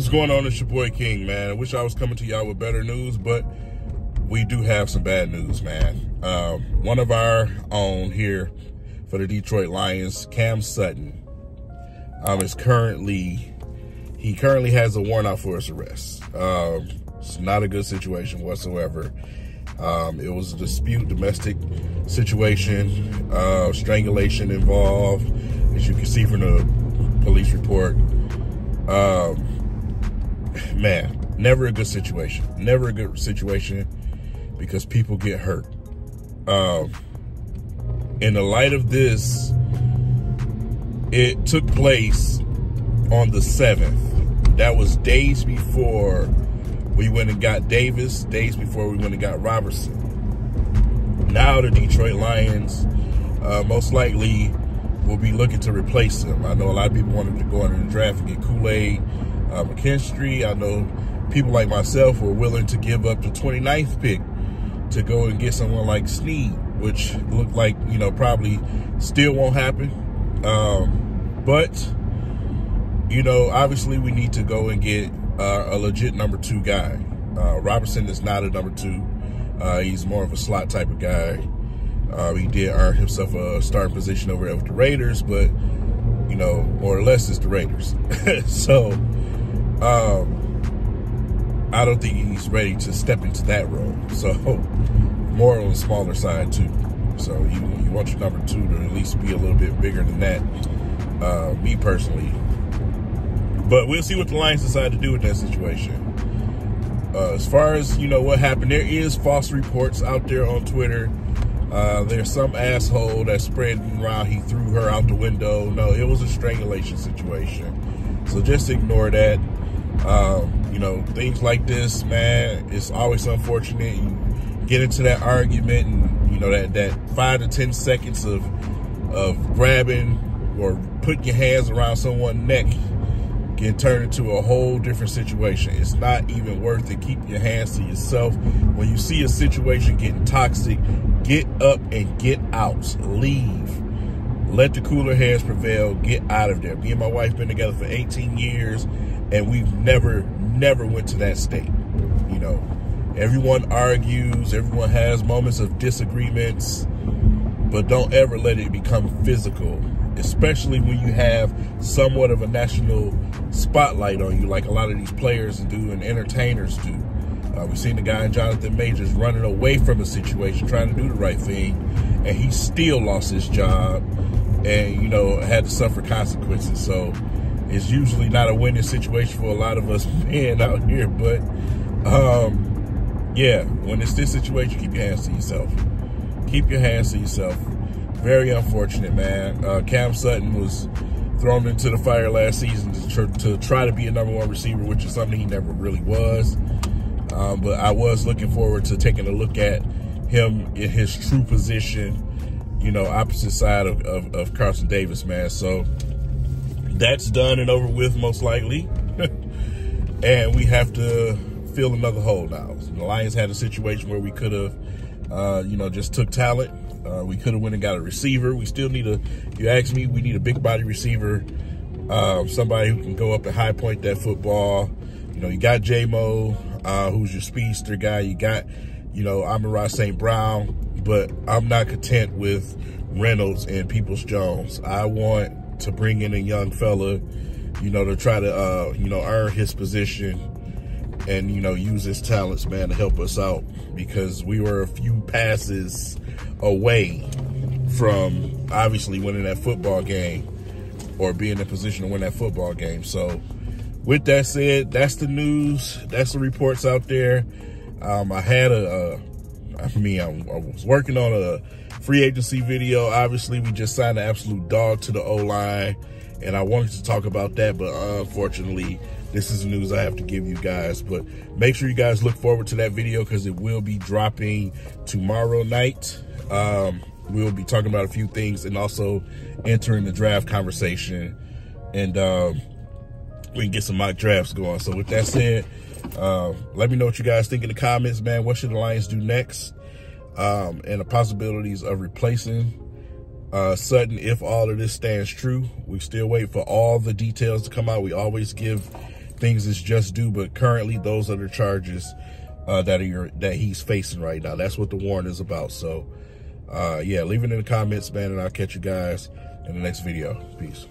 What's going on? It's your boy King, man. I wish I was coming to y'all with better news, but we do have some bad news, man. One of our own here for the Detroit Lions, Cam Sutton, he currently has a warrant out for his arrest. It's not a good situation whatsoever. It was a domestic situation, strangulation involved, as you can see from the police report. Man, never a good situation. Never a good situation because people get hurt. In the light of this, it took place on the 7th. That was days before we went and got Davis, days before we went and got Robertson. Now the Detroit Lions most likely will be looking to replace him. I know a lot of people wanted to go into the draft and get Kool-Aid McKinstry. I know people like myself were willing to give up the 29th pick to go and get someone like Snead, which looked like, probably still won't happen. But, obviously we need to go and get a legit number 2 guy. Robertson is not a number 2. He's more of a slot type of guy. He did earn himself a starting position over at the Raiders, but, more or less it's the Raiders. So, I don't think he's ready to step into that role. So, more on the smaller side, too. So, you want your number 2 to at least be a little bit bigger than that, me personally. But we'll see what the Lions decide to do with that situation. As far as, what happened, there is false reports out there on Twitter. There's some asshole that's spreading around he threw her out the window. No, it was a strangulation situation. So just ignore that. Things like this, man, it's always unfortunate. You get into that argument and, that 5 to 10 seconds of grabbing or putting your hands around someone's neck can turn into a whole different situation. It's not even worth it. Keep your hands to yourself. When you see a situation getting toxic, get up and get out. Leave. Let the cooler heads prevail. Get out of there. Me and my wife been together for 18 years, and we've never went to that state. Everyone argues. Everyone has moments of disagreements, but don't ever let it become physical, especially when you have somewhat of a national spotlight on you, like a lot of these players do and entertainers do. We've seen the guy in Jonathan Majors running away from a situation, trying to do the right thing, and he still lost his job and, had to suffer consequences. So it's usually not a winning situation for a lot of us men out here. But, yeah, when it's this situation, keep your hands to yourself. Keep your hands to yourself. Very unfortunate, man. Cam Sutton was thrown into the fire last season to try to be a number 1 receiver, which is something he never really was. But I was looking forward to taking a look at him in his true position, opposite side of Carson Davis, man. So that's done and over with, most likely. And we have to fill another hole now. The Lions had a situation where we could have, just took talent. We could have went and got a receiver. We still need you ask me, we need a big body receiver. Somebody who can go up and high point that football. You got J-Mo, who's your speedster guy. You got, Amon-Ra St. Brown. But I'm not content with Reynolds and Peoples-Jones. I want to bring in a young fella, to try to, earn his position and, use his talents, man, to help us out. Because we were a few passes away from obviously winning that football game or being in a position to win that football game. So with that said, that's the news. That's the reports out there. I was working on a free agency video. Obviously, we just signed an absolute dog to the O-line, and I wanted to talk about that, but unfortunately, this is the news I have to give you guys. But make sure you guys look forward to that video because it will be dropping tomorrow night. We'll be talking about a few things and also entering the draft conversation, and we can get some mock drafts going. So with that said, let me know what you guys think in the comments, man. What should the Lions do next? And the possibilities of replacing Sutton if all of this stands true. We still wait for all the details to come out. We always give things is just due, but currently those are the charges that he's facing right now. That's what the warrant is about. So yeah, leave it in the comments, man, and I'll catch you guys in the next video. Peace.